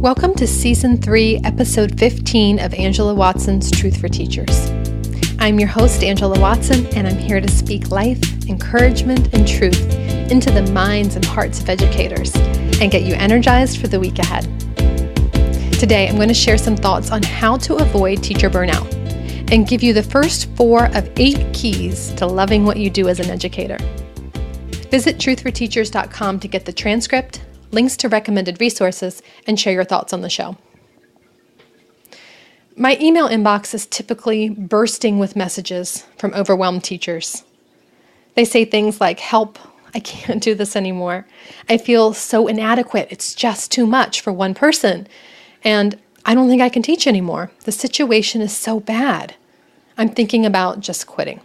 Welcome to Season 3, Episode 15 of Angela Watson's Truth for Teachers. I'm your host, Angela Watson, and I'm here to speak life, encouragement, and truth into the minds and hearts of educators and get you energized for the week ahead. Today, I'm going to share some thoughts on how to avoid teacher burnout and give you the first 4 of 8 keys to loving what you do as an educator. Visit truthforteachers.com to get the transcript, links to recommended resources, and share your thoughts on the show. My email inbox is typically bursting with messages from overwhelmed teachers. They say things like, "Help, I can't do this anymore. I feel so inadequate. It's just too much for one person. And I don't think I can teach anymore. The situation is so bad. I'm thinking about just quitting."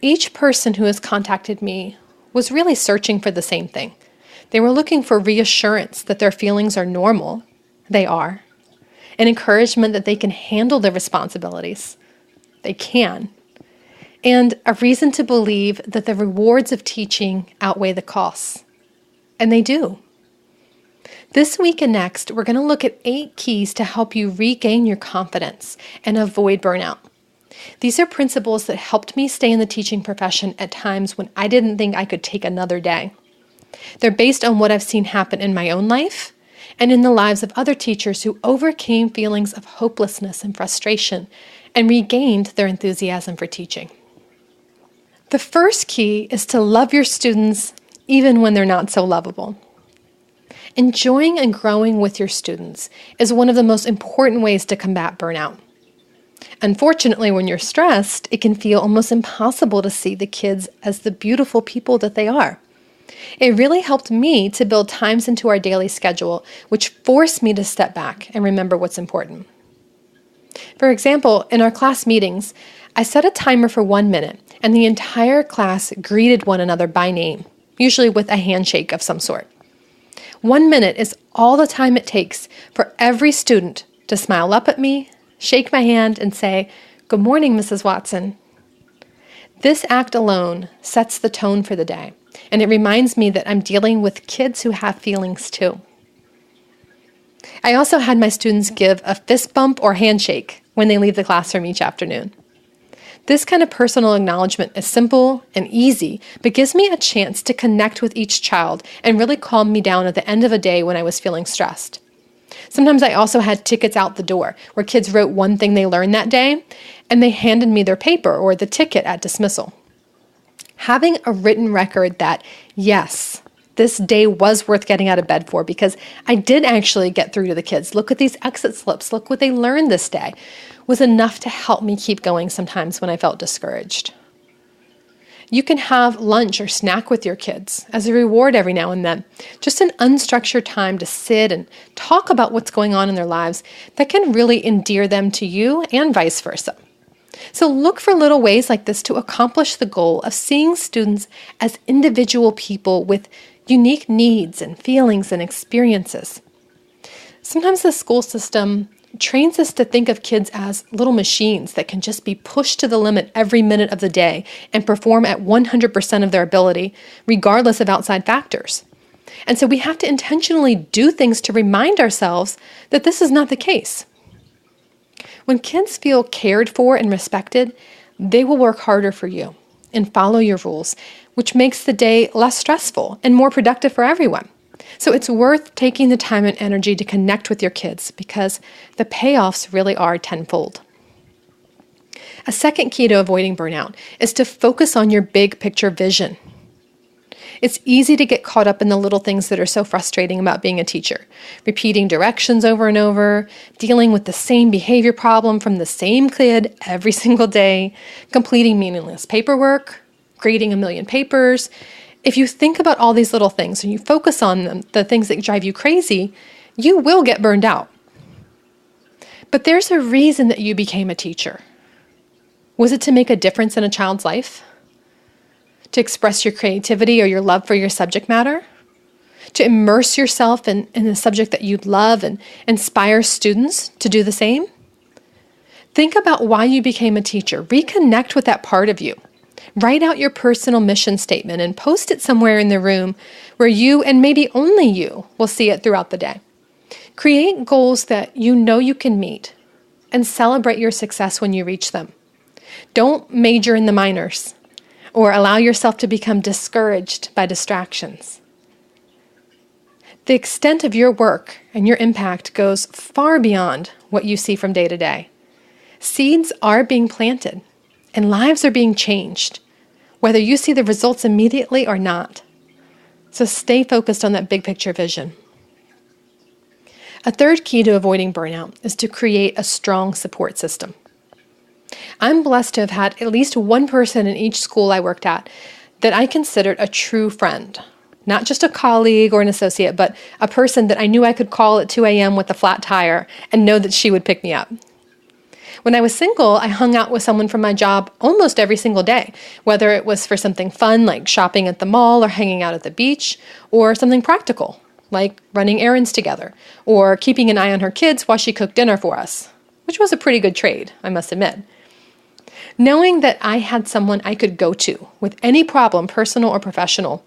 Each person who has contacted me was really searching for the same thing. They were looking for reassurance that their feelings are normal. They are. And encouragement that they can handle their responsibilities. They can. And a reason to believe that the rewards of teaching outweigh the costs. And they do. This week and next, we're going to look at 8 keys to help you regain your confidence and avoid burnout. These are principles that helped me stay in the teaching profession at times when I didn't think I could take another day. They're based on what I've seen happen in my own life and in the lives of other teachers who overcame feelings of hopelessness and frustration and regained their enthusiasm for teaching. The first key is to love your students even when they're not so lovable. Enjoying and growing with your students is one of the most important ways to combat burnout. Unfortunately, when you're stressed, it can feel almost impossible to see the kids as the beautiful people that they are. It really helped me to build times into our daily schedule, which forced me to step back and remember what's important. For example, in our class meetings, I set a timer for 1 minute, and the entire class greeted one another by name, usually with a handshake of some sort. 1 minute is all the time it takes for every student to smile up at me, shake my hand, and say, "Good morning, Mrs. Watson." This act alone sets the tone for the day, and it reminds me that I'm dealing with kids who have feelings too. I also had my students give a fist bump or handshake when they leave the classroom each afternoon. This kind of personal acknowledgement is simple and easy, but gives me a chance to connect with each child and really calm me down at the end of a day when I was feeling stressed. Sometimes I also had tickets out the door where kids wrote one thing they learned that day, and they handed me their paper or the ticket at dismissal. Having a written record that, yes, this day was worth getting out of bed for because I did actually get through to the kids. Look at these exit slips. Look what they learned this day, was enough to help me keep going sometimes when I felt discouraged. You can have lunch or snack with your kids as a reward every now and then. Just an unstructured time to sit and talk about what's going on in their lives that can really endear them to you and vice versa. So look for little ways like this to accomplish the goal of seeing students as individual people with unique needs and feelings and experiences. Sometimes the school system trains us to think of kids as little machines that can just be pushed to the limit every minute of the day and perform at 100% of their ability, regardless of outside factors. And so we have to intentionally do things to remind ourselves that this is not the case. When kids feel cared for and respected, they will work harder for you and follow your rules, which makes the day less stressful and more productive for everyone. So it's worth taking the time and energy to connect with your kids because the payoffs really are tenfold. A second key to avoiding burnout is to focus on your big picture vision. It's easy to get caught up in the little things that are so frustrating about being a teacher. Repeating directions over and over, dealing with the same behavior problem from the same kid every single day, completing meaningless paperwork, grading a million papers. If you think about all these little things and you focus on them, the things that drive you crazy, you will get burned out. But there's a reason that you became a teacher. Was it to make a difference in a child's life? To express your creativity or your love for your subject matter? To immerse yourself in the subject that you love and inspire students to do the same? Think about why you became a teacher. Reconnect with that part of you. Write out your personal mission statement and post it somewhere in the room where you, and maybe only you, will see it throughout the day. Create goals that you know you can meet and celebrate your success when you reach them. Don't major in the minors or allow yourself to become discouraged by distractions. The extent of your work and your impact goes far beyond what you see from day to day. Seeds are being planted and lives are being changed, whether you see the results immediately or not. So stay focused on that big picture vision. A third key to avoiding burnout is to create a strong support system. I'm blessed to have had at least one person in each school I worked at that I considered a true friend. Not just a colleague or an associate, but a person that I knew I could call at 2 a.m. with a flat tire and know that she would pick me up. When I was single, I hung out with someone from my job almost every single day, whether it was for something fun like shopping at the mall or hanging out at the beach, or something practical like running errands together or keeping an eye on her kids while she cooked dinner for us, which was a pretty good trade, I must admit. Knowing that I had someone I could go to with any problem, personal or professional,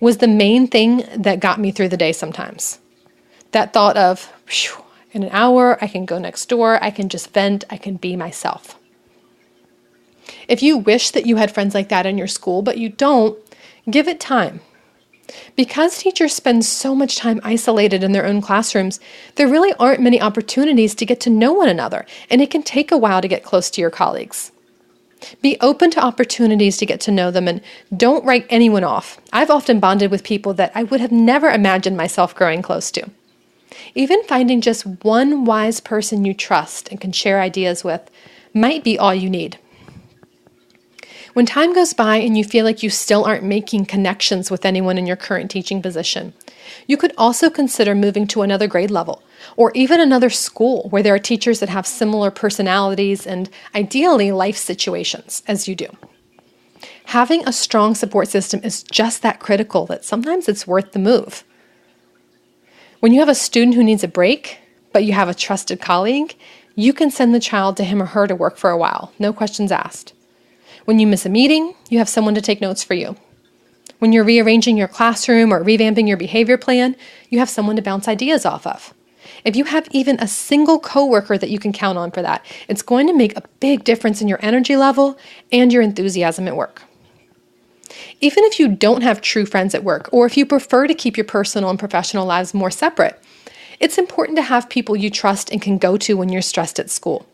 was the main thing that got me through the day sometimes. That thought of, in an hour, I can go next door, I can just vent, I can be myself. If you wish that you had friends like that in your school, but you don't, give it time. Because teachers spend so much time isolated in their own classrooms, there really aren't many opportunities to get to know one another, and it can take a while to get close to your colleagues. Be open to opportunities to get to know them and don't write anyone off. I've often bonded with people that I would have never imagined myself growing close to. Even finding just one wise person you trust and can share ideas with might be all you need. When time goes by and you feel like you still aren't making connections with anyone in your current teaching position, you could also consider moving to another grade level or even another school where there are teachers that have similar personalities and ideally life situations as you do. Having a strong support system is just that critical that sometimes it's worth the move. When you have a student who needs a break, but you have a trusted colleague, you can send the child to him or her to work for a while, no questions asked. When you miss a meeting, you have someone to take notes for you. When you're rearranging your classroom or revamping your behavior plan, you have someone to bounce ideas off of. If you have even a single coworker that you can count on for that, it's going to make a big difference in your energy level and your enthusiasm at work. Even if you don't have true friends at work, or if you prefer to keep your personal and professional lives more separate, it's important to have people you trust and can go to when you're stressed at school.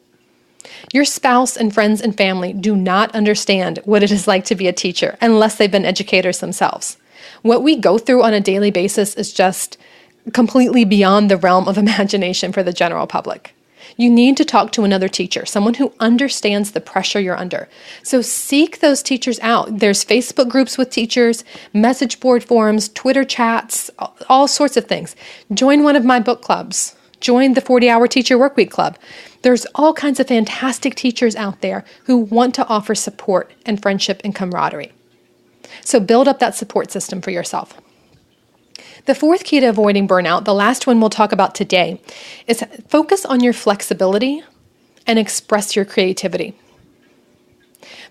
Your spouse and friends and family do not understand what it is like to be a teacher unless they've been educators themselves. What we go through on a daily basis is just completely beyond the realm of imagination for the general public. You need to talk to another teacher, someone who understands the pressure you're under. So seek those teachers out. There's Facebook groups with teachers, message board forums, Twitter chats, all sorts of things. Join one of my book clubs. Join the 40-hour Teacher Workweek Club. There's all kinds of fantastic teachers out there who want to offer support and friendship and camaraderie. So build up that support system for yourself. The fourth key to avoiding burnout, the last one we'll talk about today, is focus on your flexibility and express your creativity.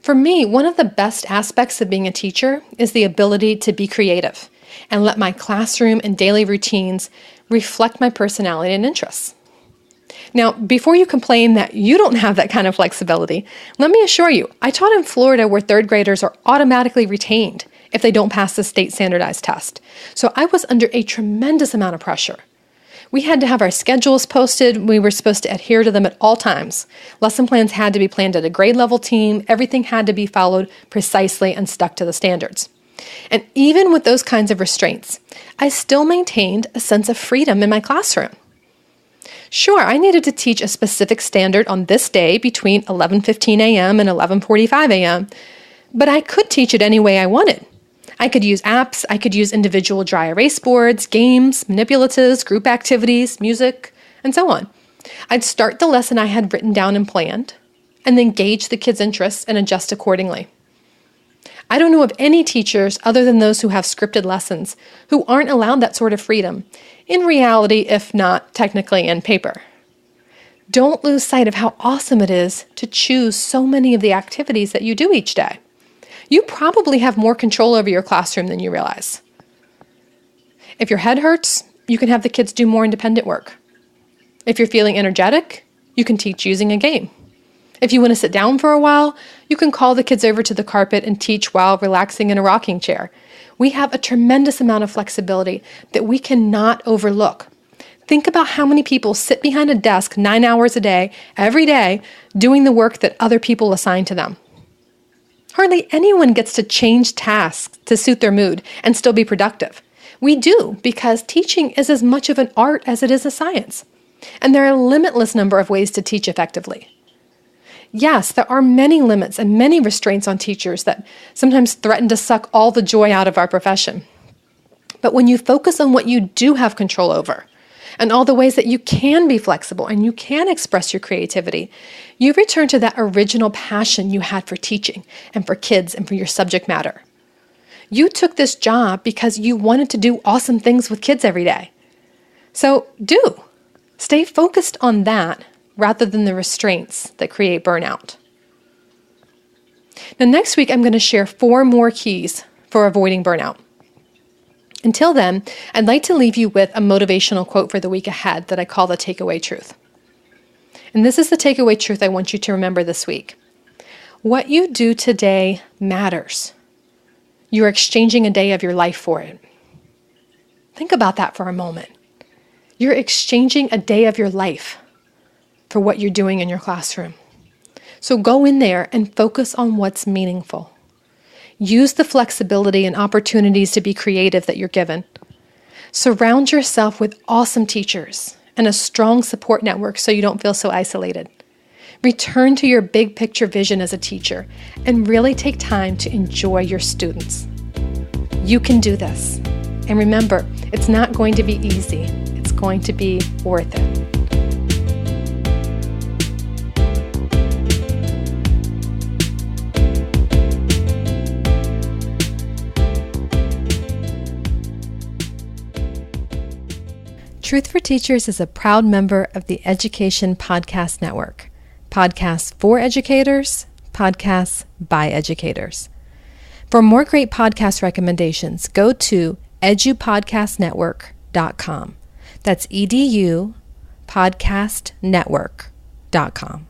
For me, one of the best aspects of being a teacher is the ability to be creative and let my classroom and daily routines reflect my personality and interests. Now, before you complain that you don't have that kind of flexibility, let me assure you, I taught in Florida where third graders are automatically retained if they don't pass the state standardized test. So I was under a tremendous amount of pressure. We had to have our schedules posted. We were supposed to adhere to them at all times. Lesson plans had to be planned at a grade level team. Everything had to be followed precisely and stuck to the standards. And even with those kinds of restraints, I still maintained a sense of freedom in my classroom. Sure, I needed to teach a specific standard on this day between 11:15 a.m. and 11:45 a.m., but I could teach it any way I wanted. I could use apps, I could use individual dry erase boards, games, manipulatives, group activities, music, and so on. I'd start the lesson I had written down and planned, and then gauge the kids' interests and adjust accordingly. I don't know of any teachers other than those who have scripted lessons who aren't allowed that sort of freedom, in reality, if not technically in paper. Don't lose sight of how awesome it is to choose so many of the activities that you do each day. You probably have more control over your classroom than you realize. If your head hurts, you can have the kids do more independent work. If you're feeling energetic, you can teach using a game. If you want to sit down for a while, you can call the kids over to the carpet and teach while relaxing in a rocking chair. We have a tremendous amount of flexibility that we cannot overlook. Think about how many people sit behind a desk 9 hours a day, every day, doing the work that other people assign to them. Hardly anyone gets to change tasks to suit their mood and still be productive. We do, because teaching is as much of an art as it is a science. And there are a limitless number of ways to teach effectively. Yes, there are many limits and many restraints on teachers that sometimes threaten to suck all the joy out of our profession. But when you focus on what you do have control over, and all the ways that you can be flexible and you can express your creativity, you return to that original passion you had for teaching and for kids and for your subject matter. You took this job because you wanted to do awesome things with kids every day. So stay focused on that rather than the restraints that create burnout. Now, next week, I'm going to share 4 more keys for avoiding burnout. Until then, I'd like to leave you with a motivational quote for the week ahead that I call the takeaway truth. And this is the takeaway truth I want you to remember this week. What you do today matters. You're exchanging a day of your life for it. Think about that for a moment. You're exchanging a day of your life for what you're doing in your classroom. So go in there and focus on what's meaningful. Use the flexibility and opportunities to be creative that you're given. Surround yourself with awesome teachers and a strong support network so you don't feel so isolated. Return to your big picture vision as a teacher and really take time to enjoy your students. You can do this. And remember, it's not going to be easy. It's going to be worth it. Truth for Teachers is a proud member of the Education Podcast Network. Podcasts for educators, podcasts by educators. For more great podcast recommendations, go to edupodcastnetwork.com. That's edupodcastnetwork.com.